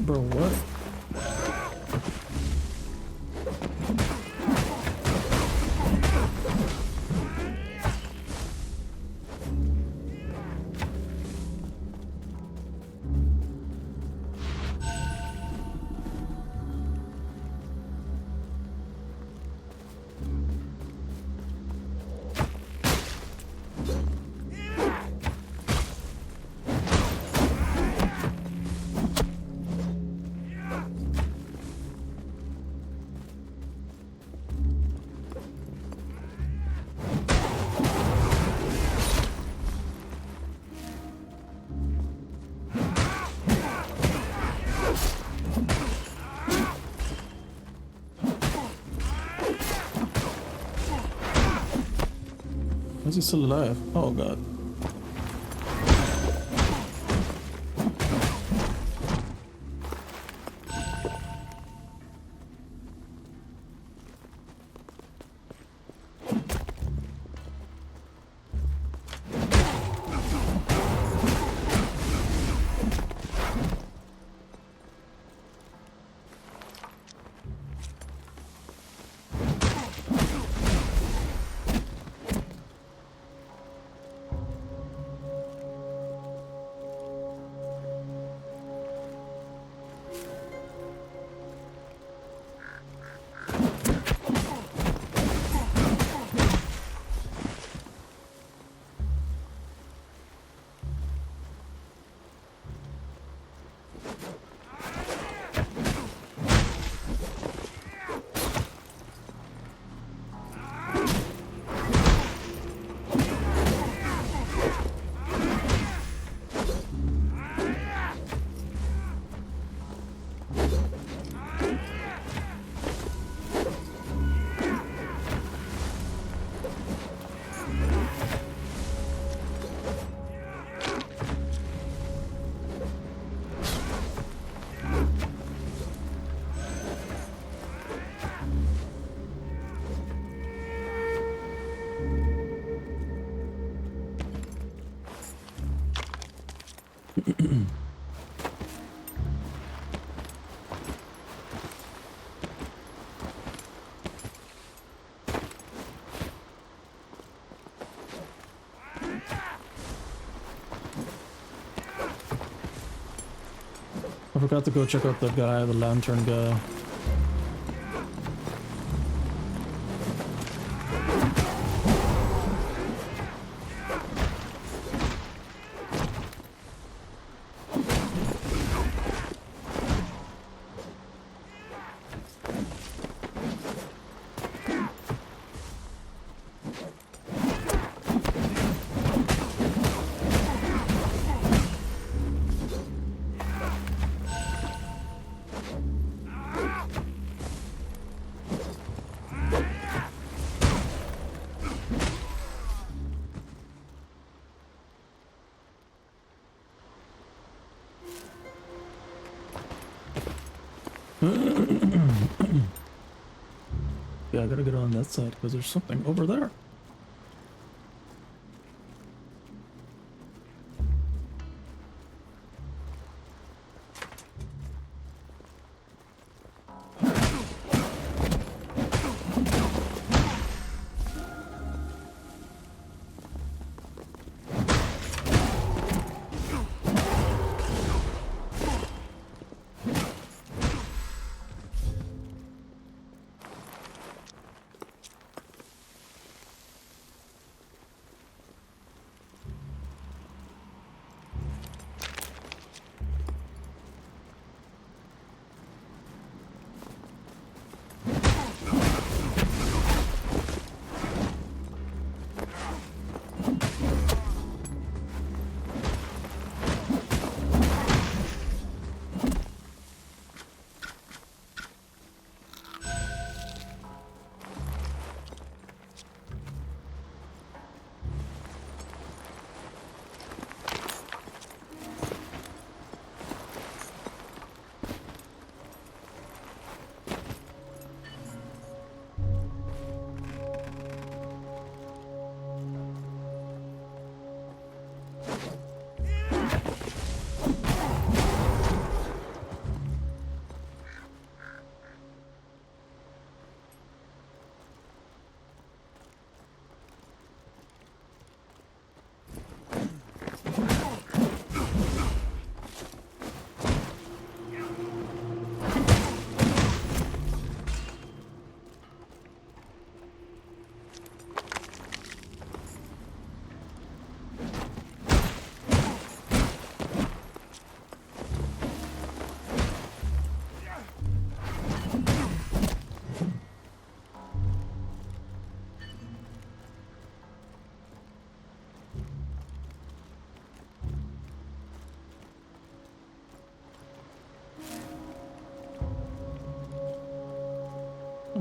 Bro, what? Is he still alive? Oh god. I forgot to go check out that guy, the lantern guy. Yeah, I gotta get on that side because there's something over there.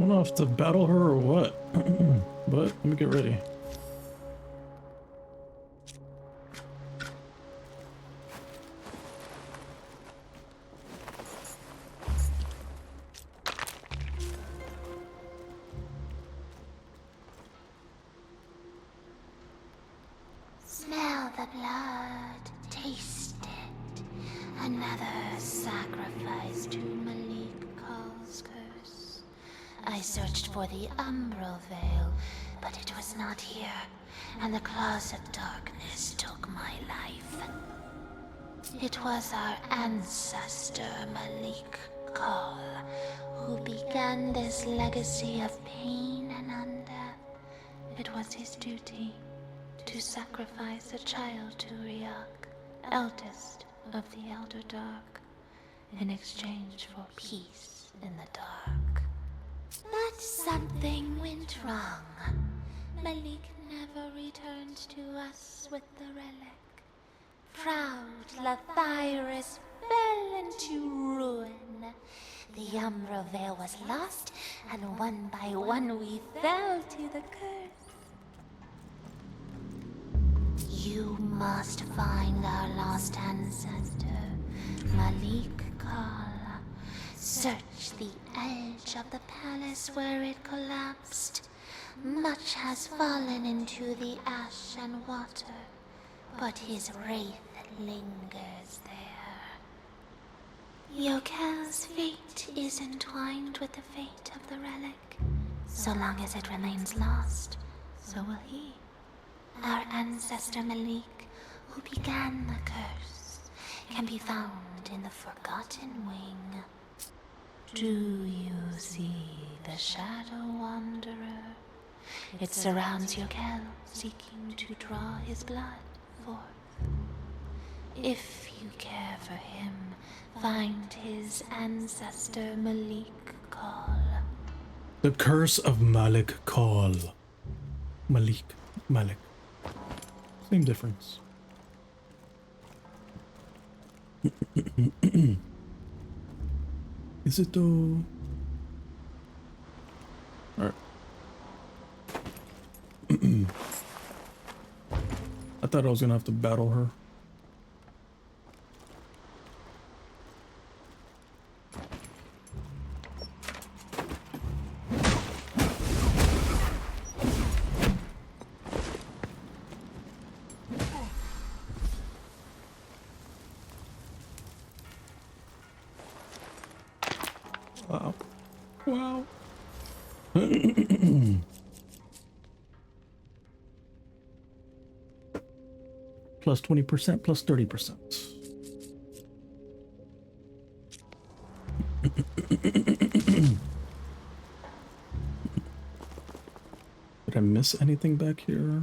don't know if to battle her or what, but let me get ready. Smell the blood, taste it. Another sacrifice to Malik Karl's curse. I searched for the umbral veil, but it was not here, and the claws of darkness took my life. It was our ancestor Malik Karl who began this legacy of pain and undeath. It was his duty to sacrifice a child to Riak, eldest of the Elder Dark, in exchange for peace in the dark. But something went wrong. Malik never returned to us with the relic. Proud Lathyrus fell into ruin. The Umbra Veil was lost, and one by one we fell to the curse. You must find our lost ancestor, Malik Karl. Search the edge of the palace where it collapsed. Much has fallen into the ash and water, but his wraith lingers there. Jokell's fate is entwined with the fate of the relic. So long as it remains lost, so will he. Our ancestor Malik, who began the curse, can be found in the Forgotten Wing. Do you see the Shadow Wanderer? It surrounds Jokell, seeking to draw his blood forth. If you care for him, find his ancestor Malik Karl. The curse of Malik Karl. Malik. Same difference. Is it though? Alright. I thought I was gonna have to battle her. Wow. Plus 20%, plus 30%. Did I miss anything back here?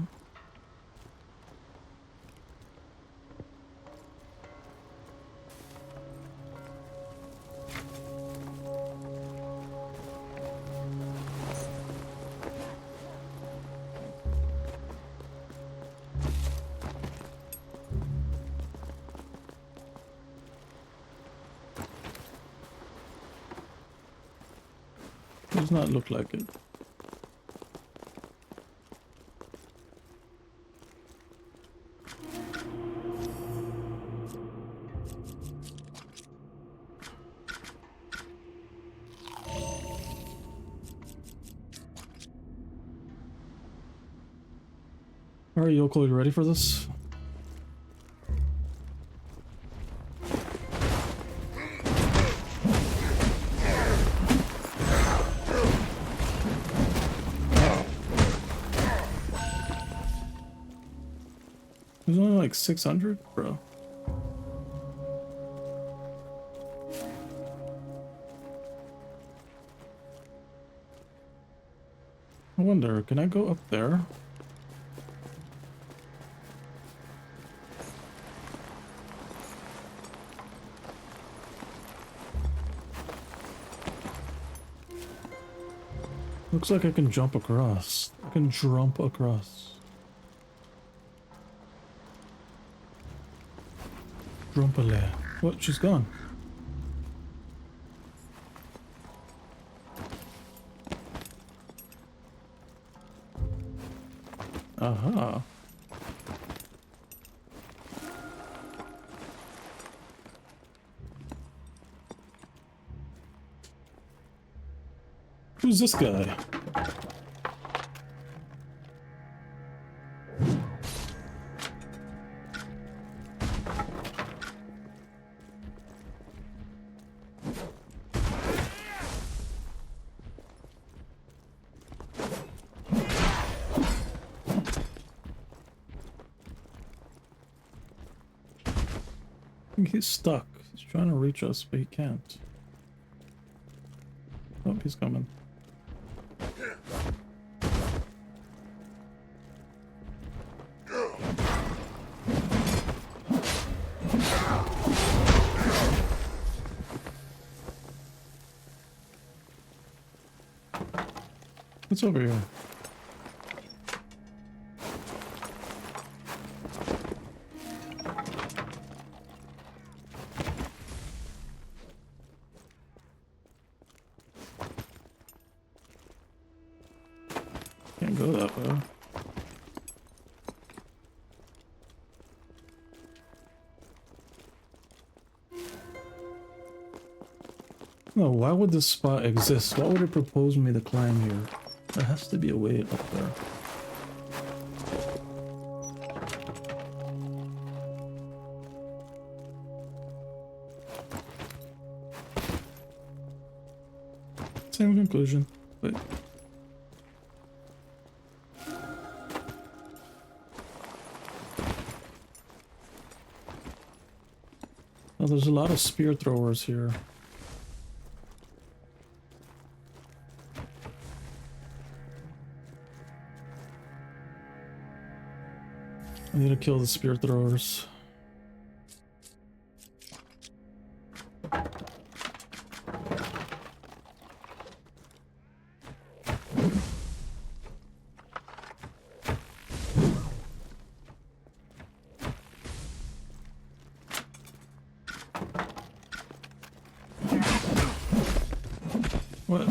Does not look like it. Alright, Jokell, you ready for this? There's only like 600, bro. I wonder, can I go up there? Looks like I can jump across. I can jump across. Drumpale. What? She's gone. Aha. Who's this guy? I think he's stuck. He's trying to reach us, but he can't. Oh, he's coming. What's over here? Can't go that way. No, why would this spot exist? Why would it propose me to climb here? There has to be a way up there. Same conclusion, but oh, there's a lot of spear throwers here. I need to kill the spear throwers. What?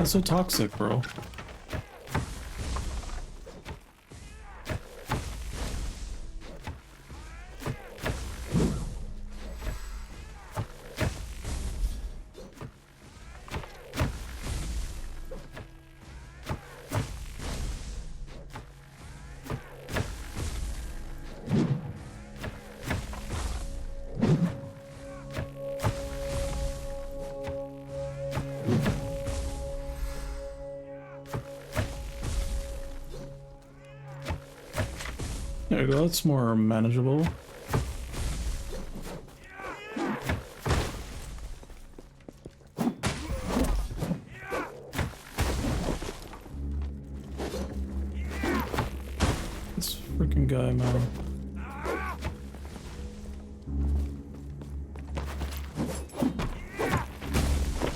That's so toxic, bro. There you go, that's more manageable. This freaking guy, man.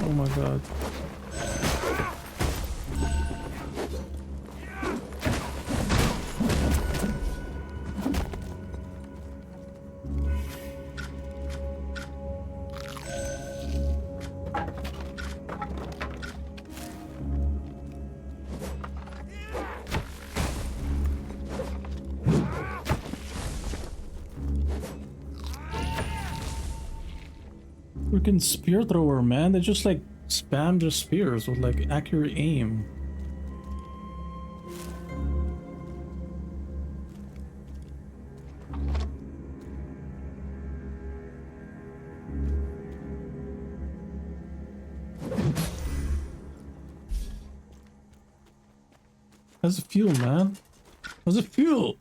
Oh my god. Freaking spear thrower, man. They just like spam their spears with like accurate aim. How's it feel, man? How's it feel?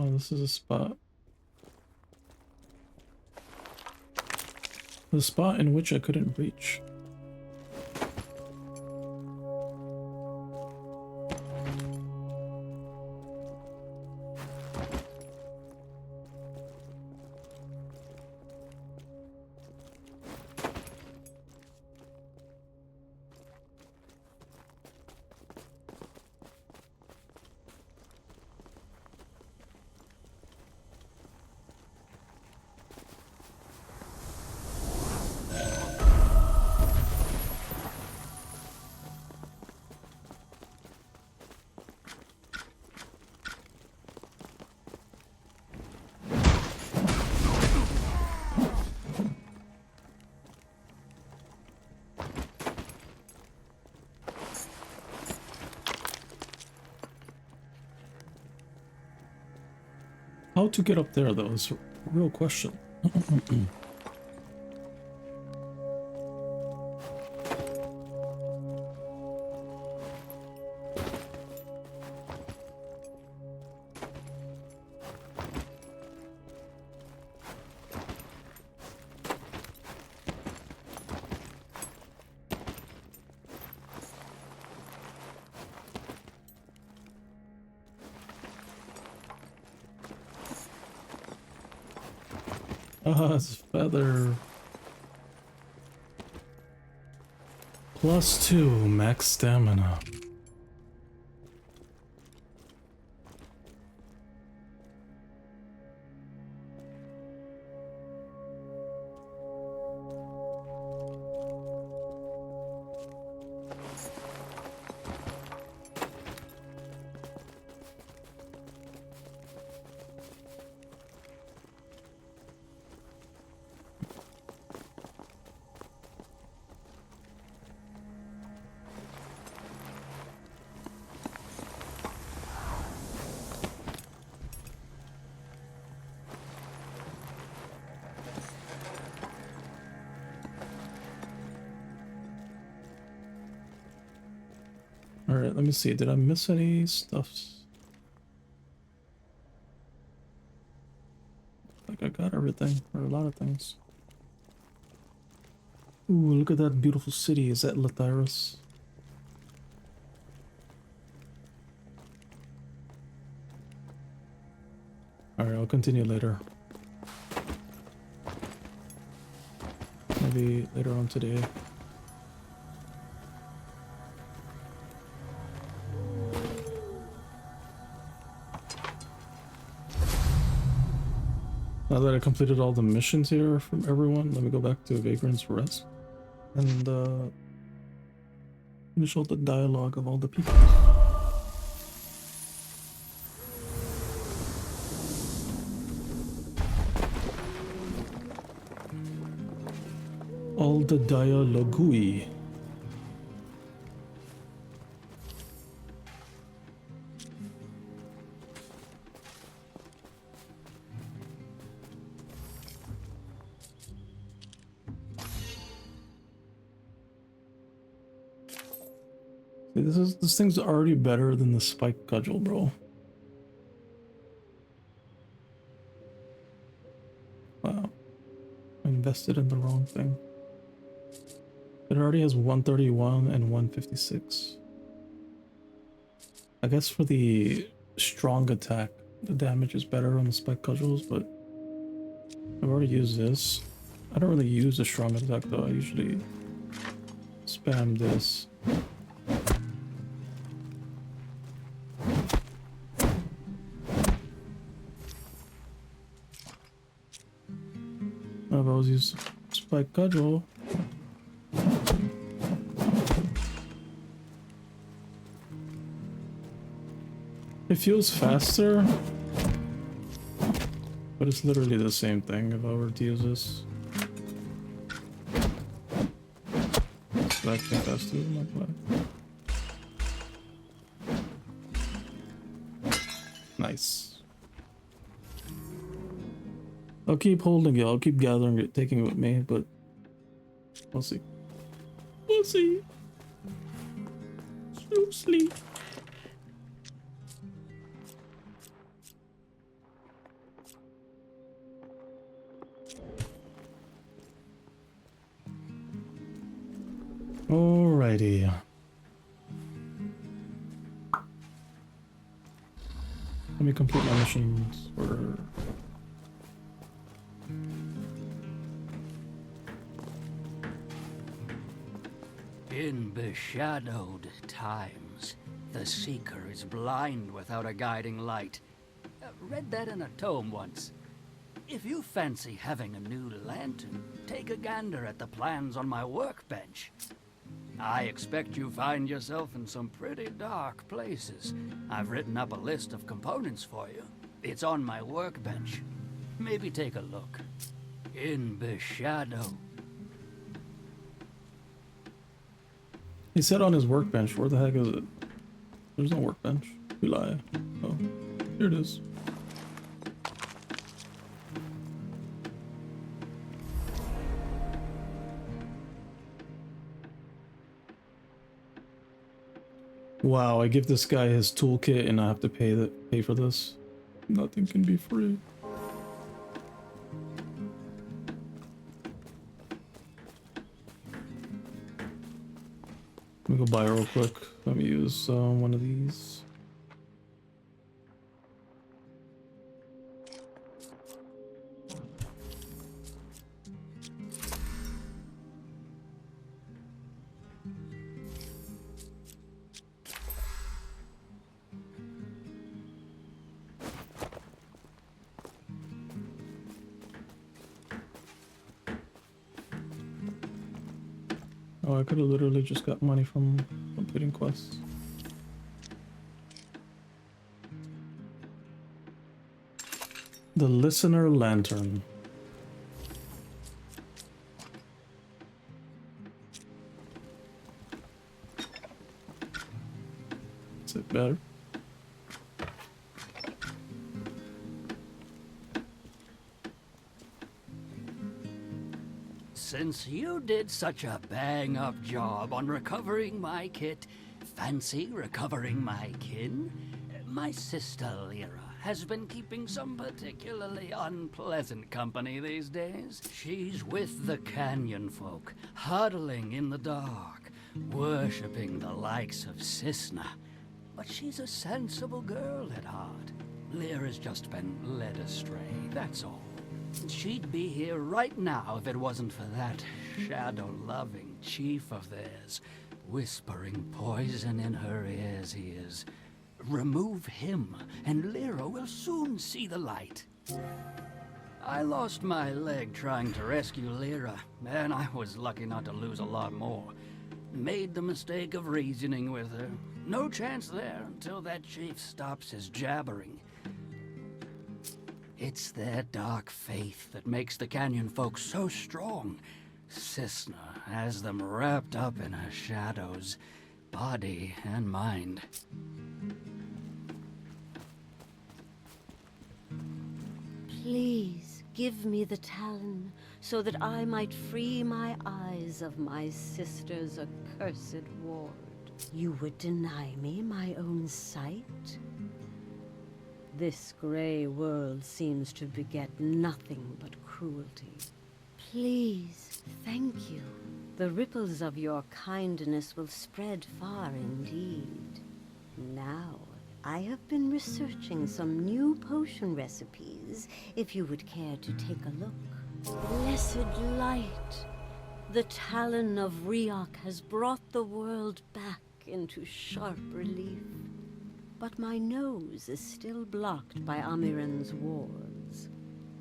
Oh, this is a spot. The spot in which I couldn't reach. How to get up there, though, is a real question. Ah, it's feather. +2 max stamina. Alright, let me see. Did I miss any stuffs? Like I got everything, or a lot of things. Ooh, look at that beautiful city. Is that Lathyrus? Alright, I'll continue later. Maybe later on today. Now that I completed all the missions here from everyone, let me go back to Vagrant's Rest and finish all the dialogue of all the people. All the dialogui. This thing's already better than the spike cudgel, bro. Wow. I invested in the wrong thing. It already has 131 and 156. I guess for the strong attack, the damage is better on the spike cudgels, but I've already used this. I don't really use the strong attack though. I usually spam this. I've always used spike cudgel. It feels faster, but it's literally the same thing if I were to use this. It's actually faster than my play. Nice. I'll keep holding it, I'll keep gathering it, taking it with me, but we'll see. We'll see. So sleep. Alrighty. Let me complete my missions for... In beshadowed times, the seeker is blind without a guiding light. Read that in a tome once. If you fancy having a new lantern, take a gander at the plans on my workbench. I expect you find yourself in some pretty dark places. I've written up a list of components for you. It's on my workbench. Maybe take a look. In Beshadow. He said on his workbench. Where the heck is it? There's no workbench. You lie. Oh, here it is. Wow, I give this guy his toolkit and I have to pay for this. Nothing can be free. Let me go buy real quick. Let me use one of these. Oh, I could have literally just got money from completing quests. The Listener Lantern. Is it better? Since you did such a bang-up job on recovering my kit, fancy recovering my kin? My sister Lyra has been keeping some particularly unpleasant company these days. She's with the canyon folk, huddling in the dark, worshipping the likes of Cisna. But she's a sensible girl at heart. Lyra's just been led astray, that's all. She'd be here right now if it wasn't for that shadow-loving chief of theirs, whispering poison in her ears he is. Remove him, and Lyra will soon see the light. I lost my leg trying to rescue Lyra, and I was lucky not to lose a lot more. Made the mistake of reasoning with her. No chance there until that chief stops his jabbering. It's their dark faith that makes the canyon folk so strong. Cisna has them wrapped up in her shadows, body and mind. Please give me the talon, so that I might free my eyes of my sister's accursed ward. You would deny me my own sight? This gray world seems to beget nothing but cruelty. Please, thank you. The ripples of your kindness will spread far indeed. Now, I have been researching some new potion recipes, if you would care to take a look. Blessed light! The talon of Riok has brought the world back into sharp relief. But my nose is still blocked by Amiran's wards.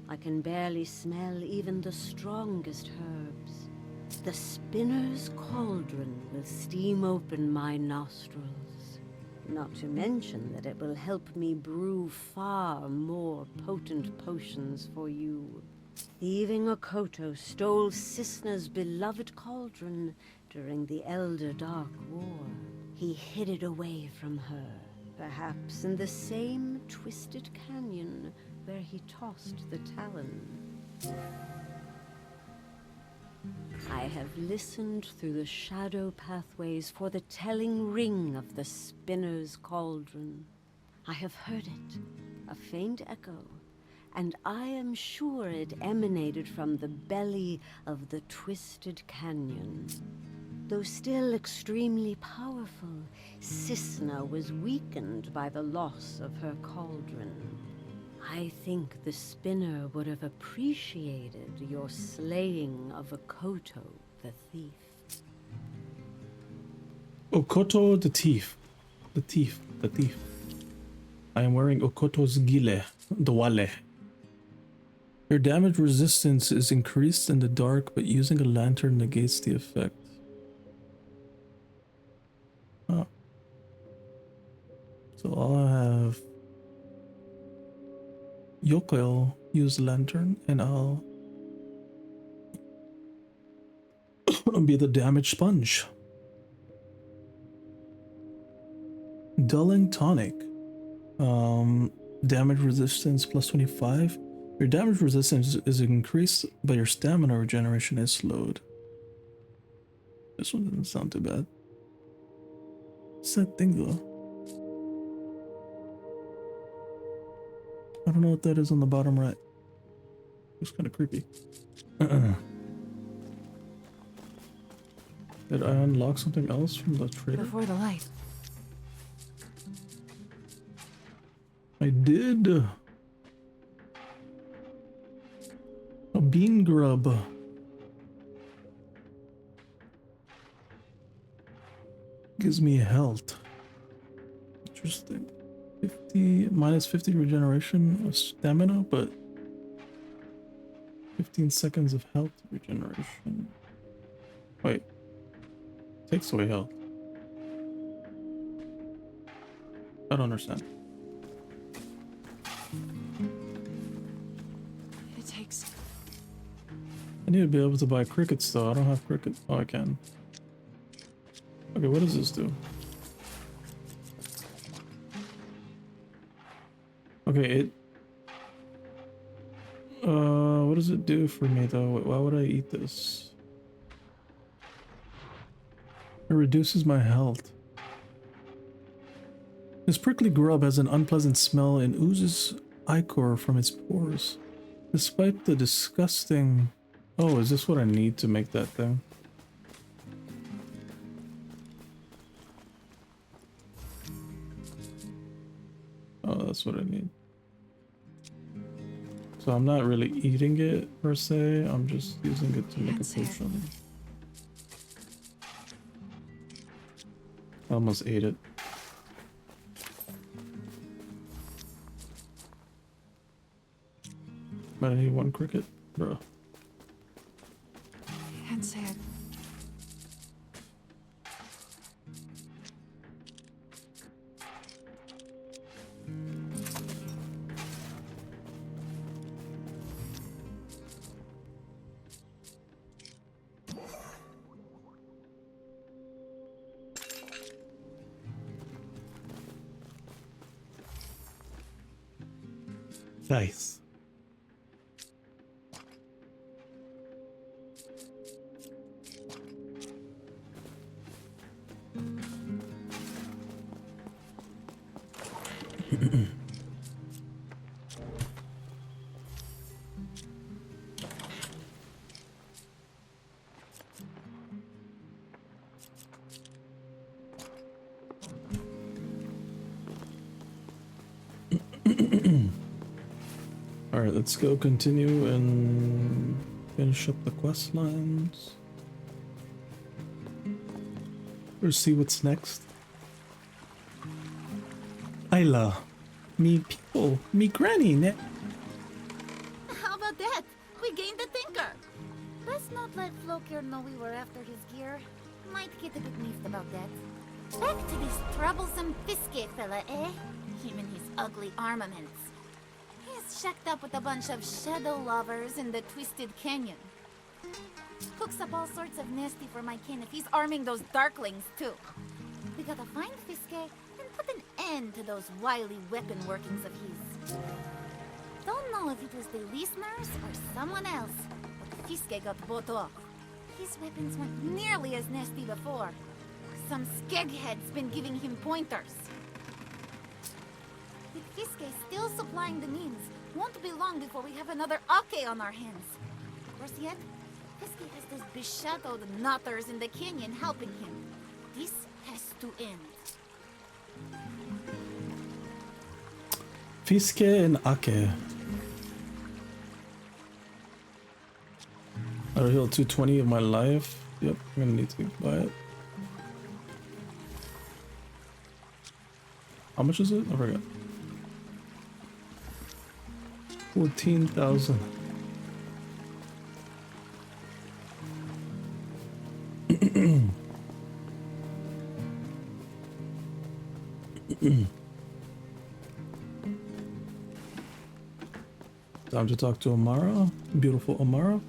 I can barely smell even the strongest herbs. The spinner's cauldron will steam open my nostrils. Not to mention that it will help me brew far more potent potions for you. Thieving Okoto stole Cisna's beloved cauldron during the Elder Dark War. He hid it away from her, perhaps in the same twisted canyon where he tossed the talon. I have listened through the shadow pathways for the telling ring of the spinner's cauldron. I have heard it, a faint echo, and I am sure it emanated from the belly of the twisted canyon. Though still extremely powerful, Cisna was weakened by the loss of her cauldron. I think the spinner would have appreciated your slaying of Okoto, the thief. Okoto the thief. The thief. The thief. I am wearing Okoto's gile, the wale. Your damage resistance is increased in the dark, but using a lantern negates the effect. Oh. So I'll have Jokell use lantern, and I'll be the damage sponge. Dulling tonic. Damage resistance plus 25. Your damage resistance is increased, but your stamina regeneration is slowed. This one doesn't sound too bad. What's that thing though? I don't know what that is on the bottom right. It's kind of creepy. Did I unlock something else from the trader? Before the light. I did. A bean grub. Gives me health. Interesting. 50 minus 50 regeneration of stamina, but 15 seconds of health regeneration. Wait. Takes away health. I don't understand. It takes. I need to be able to buy crickets though. I don't have cricket. Oh, I can. Okay, what does this do? Okay, it... what does it do for me though? Why would I eat this? It reduces my health. This prickly grub has an unpleasant smell and oozes ichor from its pores. Despite the disgusting... Oh, is this what I need to make that thing? Oh, that's what I need. So I'm not really eating it per se, I'm just using it to make a potion. I almost ate it. But I need one cricket, bro. Can't say it. Nice. Alright, let's go continue and finish up the quest lines. Or see what's next. Ayla, me people, me granny, ne? How about that? We gained a thinker. Let's not let Flokir know we were after his gear. Might get a bit miffed about that. Back to this troublesome Fiske fella, eh? Him and his ugly armaments. He's shacked up with a bunch of shadow lovers in the Twisted Canyon. Cooks up all sorts of nasty for my kin if he's arming those darklings, too. We gotta find Fiske and put an end to those wily weapon workings of his. Don't know if it was the listeners or someone else, but Fiske got bought off. His weapons weren't nearly as nasty before. Some skeghead's been giving him pointers. With Fiske still supplying the means, won't be long before we have another Ake on our hands. Worse yet, Fiske has those beshadowed knotters in the canyon helping him. This has to end. Fiske and Ake. I'll heal 220 of my life. Yep, I'm gonna need to buy it. How much is it? I forgot. 14,000. Time to talk to Amara. Beautiful Amara.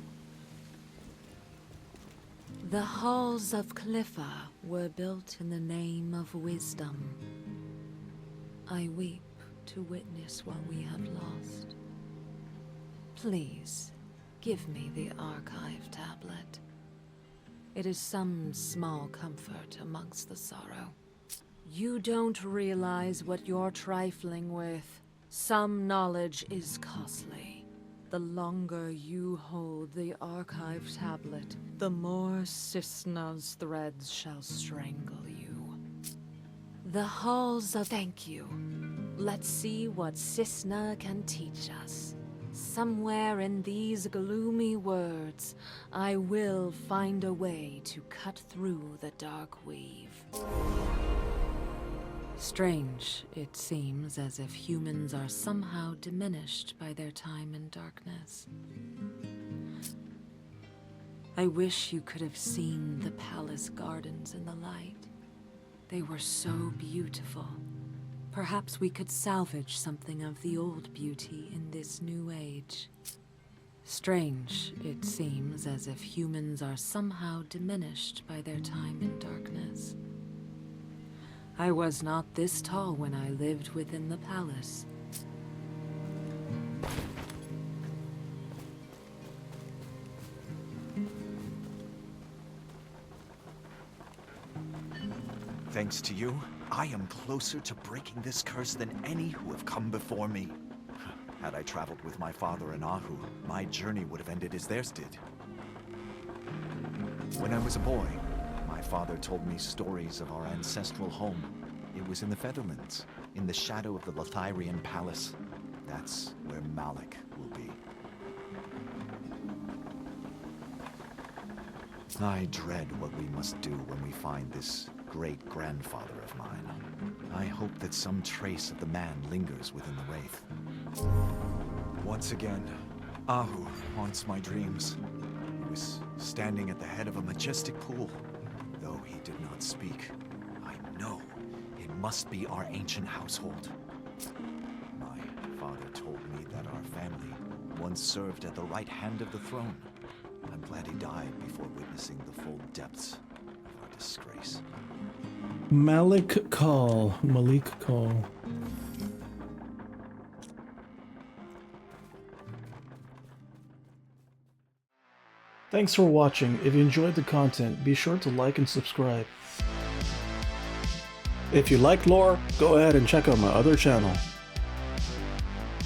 The halls of Cliffa were built in the name of wisdom. I weep to witness what we have lost. Please, give me the archive tablet. It is some small comfort amongst the sorrow. You don't realize what you're trifling with. Some knowledge is costly. The longer you hold the archive tablet, the more Cisna's threads shall strangle you. The halls of thank you. Let's see what Cisna can teach us. Somewhere in these gloomy words, I will find a way to cut through the dark weave. Strange, it seems as if humans are somehow diminished by their time in darkness. I wish you could have seen the palace gardens in the light. They were so beautiful. Perhaps we could salvage something of the old beauty in this new age. Strange, it seems as if humans are somehow diminished by their time in darkness. I was not this tall when I lived within the palace. Thanks to you, I am closer to breaking this curse than any who have come before me. Had I traveled with my father and Ahu, my journey would have ended as theirs did. When I was a boy, my father told me stories of our ancestral home. It was in the Featherlands, in the shadow of the Lothyrian palace. That's where Malik will be. I dread what we must do when we find this great-grandfather of mine. I hope that some trace of the man lingers within the Wraith. Once again, Ahu haunts my dreams. He was standing at the head of a majestic pool. Though he did not speak, I know it must be our ancient household. My father told me that our family once served at the right hand of the throne. I'm glad he died before witnessing the full depths of our disgrace. Malik Karl. Thanks for watching. If you enjoyed the content, be sure to like and subscribe. If you like lore, go ahead and check out my other channel.